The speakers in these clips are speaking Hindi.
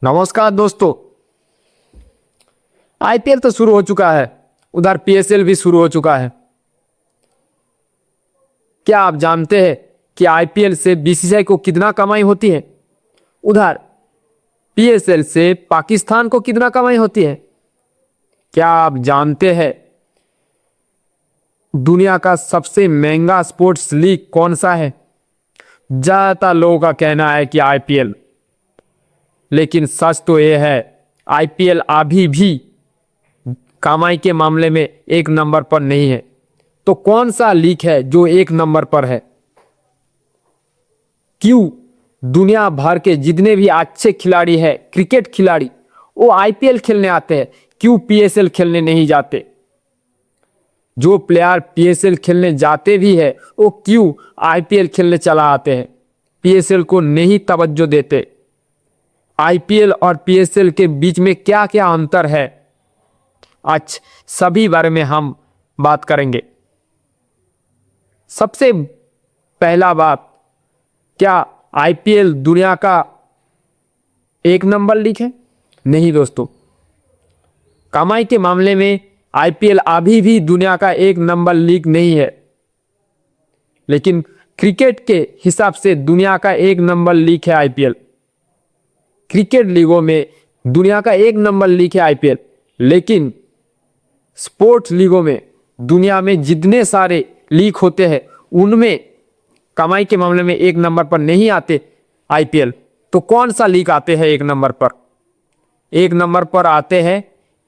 नमस्कार दोस्तों। आईपीएल तो शुरू हो चुका है, उधर पीएसएल भी शुरू हो चुका है। क्या आप जानते हैं कि आईपीएल से बीसीसीआई को कितना कमाई होती है? उधर पीएसएल से पाकिस्तान को कितना कमाई होती है? क्या आप जानते हैं दुनिया का सबसे महंगा स्पोर्ट्स लीग कौन सा है? ज्यादातर लोगों का कहना है कि आईपीएल, लेकिन सच तो यह है आईपीएल अभी भी कमाई के मामले में एक नंबर पर नहीं है। तो कौन सा लीग है जो एक नंबर पर है? क्यों दुनिया भर के जितने भी अच्छे खिलाड़ी हैं, क्रिकेट खिलाड़ी, वो आईपीएल खेलने आते हैं, क्यों पीएसएल खेलने नहीं जाते? जो प्लेयर पीएसएल खेलने जाते भी है वो क्यों आईपीएल खेलने चला आते हैं? पीएसएल को नहीं तवज्जो देते। आईपीएल और पीएसएल के बीच में क्या क्या अंतर है, आज सभी बारे में हम बात करेंगे। सबसे पहला बात, क्या आईपीएल दुनिया का एक नंबर लीग है? नहीं दोस्तों, कमाई के मामले में आईपीएल अभी भी दुनिया का एक नंबर लीग नहीं है, लेकिन क्रिकेट के हिसाब से दुनिया का एक नंबर लीग है आईपीएल। क्रिकेट लीगों में दुनिया का एक नंबर लीग है आईपीएल, लेकिन स्पोर्ट्स लीगों में दुनिया में जितने सारे लीग होते हैं उनमें कमाई के मामले में एक नंबर पर नहीं आते आईपीएल। तो कौन सा लीग आते हैं एक नंबर पर? एक नंबर पर आते हैं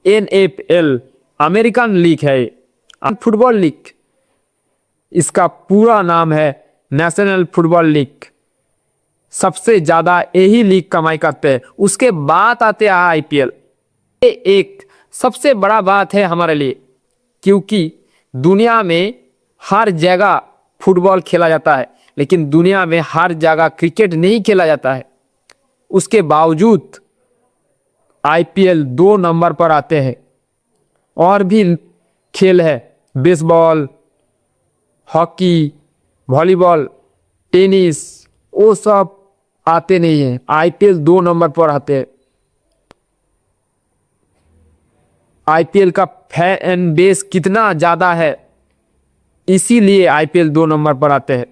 एनएफएल, अमेरिकन लीग है, फुटबॉल लीग। इसका पूरा नाम है नेशनल फुटबॉल लीग। सबसे ज्यादा यही लीग कमाई करते हैं। उसके बाद आते हैं आईपीएल। ये एक सबसे बड़ा बात है हमारे लिए, क्योंकि दुनिया में हर जगह फुटबॉल खेला जाता है, लेकिन दुनिया में हर जगह क्रिकेट नहीं खेला जाता है। उसके बावजूद आईपीएल 2 नंबर पर आते हैं। और भी खेल है, बेसबॉल, हॉकी, वॉलीबॉल, टेनिस, वो सब आते नहीं है। आईपीएल 2 नंबर पर आते हैं। आईपीएल का फैन बेस कितना ज्यादा है, इसीलिए आईपीएल 2 नंबर पर आते हैं।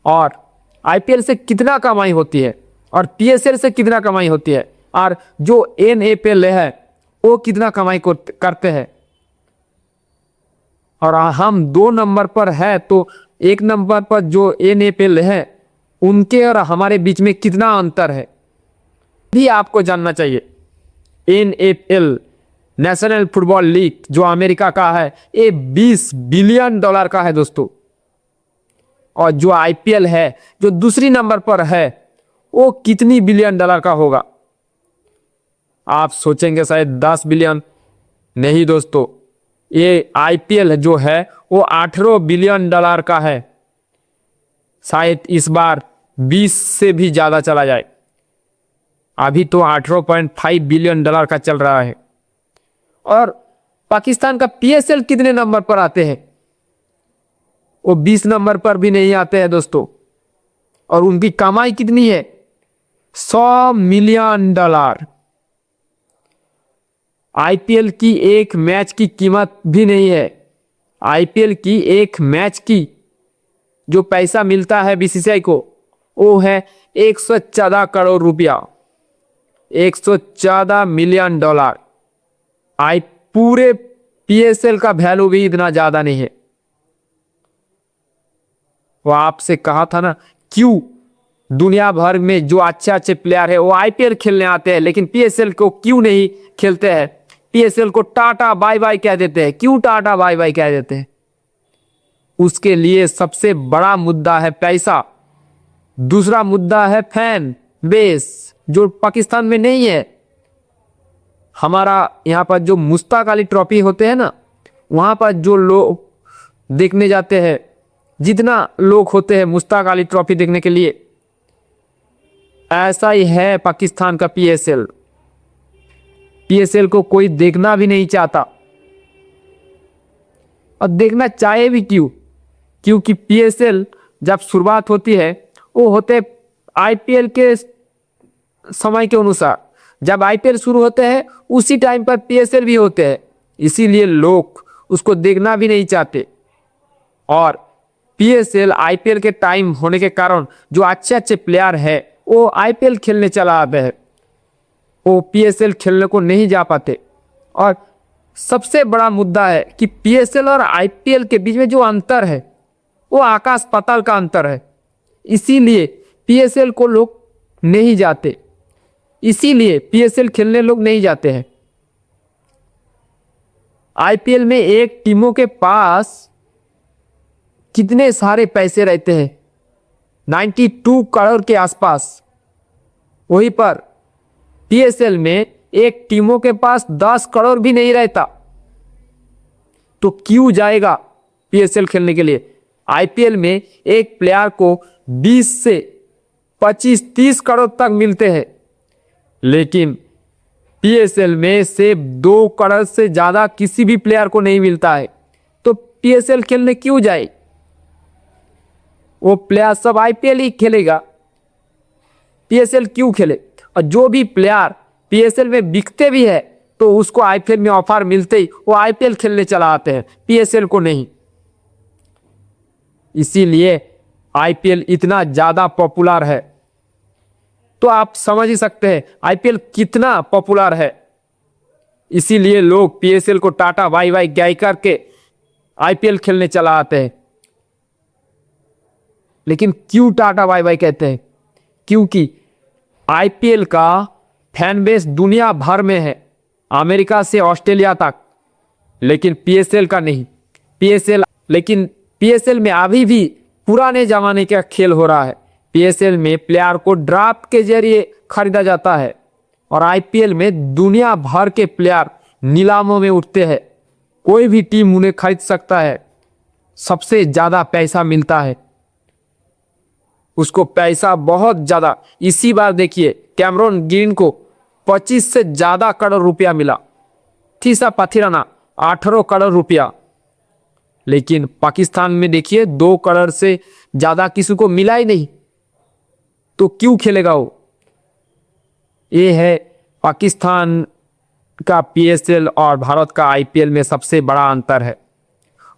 और आईपीएल से कितना कमाई होती है और पीएसएल से कितना कमाई होती है, और जो एनएफएल है वो कितना कमाई करते हैं, और हम 2 नंबर पर है, तो एक नंबर पर जो एनएफएल है उनके और हमारे बीच में कितना अंतर है भी आपको जानना चाहिए। एनएफएल, नेशनल फुटबॉल लीग, जो अमेरिका का है, ये $20 बिलियन का है दोस्तों। और जो आईपीएल है जो दूसरी नंबर पर है, वो कितनी बिलियन डॉलर का होगा? आप सोचेंगे शायद 10 बिलियन। नहीं दोस्तों, ये आईपीएल जो है वो 18 बिलियन डॉलर का है। शायद इस बार 20 से भी ज्यादा चला जाए। अभी तो 18.5 बिलियन डॉलर का चल रहा है। और पाकिस्तान का पीएसएल कितने नंबर पर आते हैं? वो 20 नंबर पर भी नहीं आते हैं दोस्तों। और उनकी कमाई कितनी है? $100 मिलियन। आईपीएल की एक मैच की कीमत भी नहीं है। आईपीएल की एक मैच की जो पैसा मिलता है बीसीसीआई को, वो है 114 करोड़ रुपया, 114 मिलियन डॉलर। पूरे पीएसएल का वैल्यू भी इतना ज्यादा नहीं है। वो आपसे कहा था ना, क्यों दुनिया भर में जो अच्छे अच्छे प्लेयर है वो आईपीएल खेलने आते हैं, लेकिन पीएसएल को क्यों नहीं खेलते हैं? पीएसएल को टाटा बाय बाय कह देते हैं। क्यों टाटा बाय बाय कह देते हैं? उसके लिए सबसे बड़ा मुद्दा है पैसा, दूसरा मुद्दा है फैन बेस, जो पाकिस्तान में नहीं है। हमारा यहाँ पर जो मुश्ताक अली ट्रॉफी होते हैं ना, वहां पर जो लोग देखने जाते हैं, जितना लोग होते हैं मुश्ताक अली ट्रॉफी देखने के लिए, ऐसा ही है पाकिस्तान का पीएसएल। पीएसएल को कोई देखना भी नहीं चाहता, और देखना चाहे भी क्यों? क्योंकि पीएसएल जब शुरुआत होती है वो होते आईपीएल के समय के अनुसार जब आईपीएल शुरू होते हैं उसी टाइम पर पीएसएल भी होते हैं, इसीलिए लोग उसको देखना भी नहीं चाहते। और पीएसएल आईपीएल के टाइम होने के कारण जो अच्छे अच्छे प्लेयर है वो आईपीएल खेलने चला आते हैं, वो पीएसएल खेलने को नहीं जा पाते। और सबसे बड़ा मुद्दा है कि पीएसएल और आईपीएल के बीच में जो अंतर है वो आकाश पाताल का अंतर है, इसीलिए पीएसएल को लोग नहीं जाते, इसीलिए पीएसएल खेलने लोग नहीं जाते हैं। आईपीएल में एक टीमों के पास कितने सारे पैसे रहते हैं, 92 करोड़ के आसपास। वहीं पर पीएसएल में एक टीमों के पास 10 करोड़ भी नहीं रहता, तो क्यों जाएगा पीएसएल खेलने के लिए। आईपीएल में एक प्लेयर को 20 से 25-30 करोड़ तक मिलते हैं, लेकिन पीएसएल में सिर्फ 2 करोड़ से ज्यादा किसी भी प्लेयर को नहीं मिलता है। तो पीएसएल खेलने क्यों जाए, वो प्लेयर सब आईपीएल ही खेलेगा, पीएसएल क्यों खेले। और जो भी प्लेयर पीएसएल में बिकते भी है तो उसको आईपीएल में ऑफर मिलते ही वो आईपीएल खेलने चला आते हैं, पीएसएल को नहीं। इसीलिए आईपीएल इतना ज्यादा पॉपुलर है। तो आप समझ ही सकते हैं आईपीएल कितना पॉपुलर है, इसीलिए लोग पीएसएल को टाटा बाय बाय गए करके आईपीएल खेलने चला आते हैं। लेकिन क्यों टाटा बाय बाय कहते हैं, क्योंकि आईपीएल का फैन बेस दुनिया भर में है, अमेरिका से ऑस्ट्रेलिया तक, लेकिन पीएसएल का नहीं। लेकिन पीएसएल में अभी भी पुराने जमाने का खेल हो रहा है। पीएसएल में प्लेयर को ड्राफ्ट के जरिए खरीदा जाता है और आईपीएल में दुनिया भर के प्लेयर नीलामों में उठते हैं, कोई भी टीम उन्हें खरीद सकता है, सबसे ज्यादा पैसा मिलता है उसको, पैसा बहुत ज्यादा। इसी बार देखिए कैमरॉन ग्रीन को 25 से ज्यादा करोड़ रुपया मिला, थीसा पाथिराना 18 करोड़ रुपया। लेकिन पाकिस्तान में देखिए 2 करोड़ से ज्यादा किसी को मिला ही नहीं, तो क्यों खेलेगा वो। ये है पाकिस्तान का पीएसएल और भारत का आईपीएल में सबसे बड़ा अंतर है।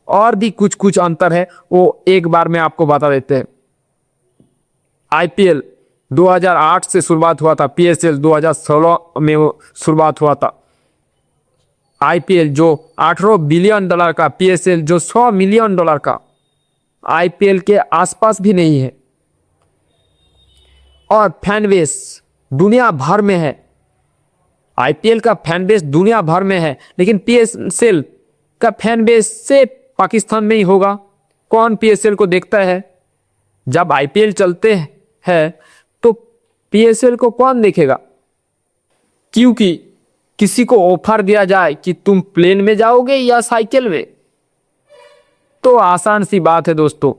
और भी कुछ कुछ अंतर है वो एक बार में आपको बता देते हैं। आईपीएल 2008 से शुरुआत हुआ था, पीएसएल 2016 में शुरुआत हुआ था। आईपीएल जो $18 बिलियन का, पीएसएल जो $100 मिलियन का, आईपीएल के आसपास भी नहीं है। और फैन बेस दुनिया भर में है, आईपीएल का फैन बेस दुनिया भर में है, लेकिन पीएसएल का फैन बेस से पाकिस्तान में ही होगा। कौन पीएसएल को देखता है, जब आईपीएल चलते हैं तो पीएसएल को कौन देखेगा। क्योंकि किसी को ऑफर दिया जाए कि तुम प्लेन में जाओगे या साइकिल में, तो आसान सी बात है दोस्तों,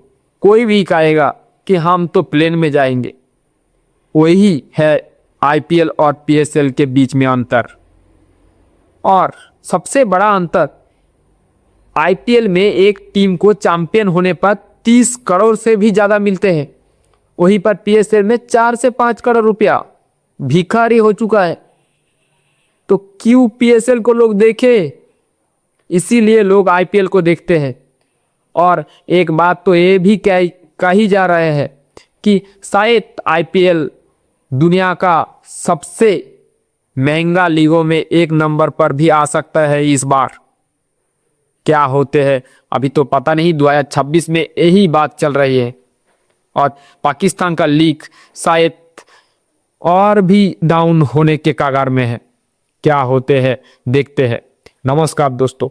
कोई भी कहेगा कि हम तो प्लेन में जाएंगे। वही है आईपीएल और पीएसएल के बीच में अंतर। और सबसे बड़ा अंतर, आईपीएल में एक टीम को चैंपियन होने पर 30 करोड़ से भी ज्यादा मिलते हैं, वहीं पर पीएसएल में 4 से 5 करोड़ रुपया भिखारी हो चुका है। तो क्यों पीएसएल को लोग देखे, इसीलिए लोग आईपीएल को देखते हैं। और एक बात तो ये भी कही जा रहे हैं कि शायद आईपीएल दुनिया का सबसे महंगा लीगों में 1 नंबर पर भी आ सकता है इस बार। क्या होते हैं अभी तो पता नहीं, 2026 में यही बात चल रही है। और पाकिस्तान का लीग शायद और भी डाउन होने के कगार में है। क्या होते हैं देखते हैं। नमस्कार दोस्तों।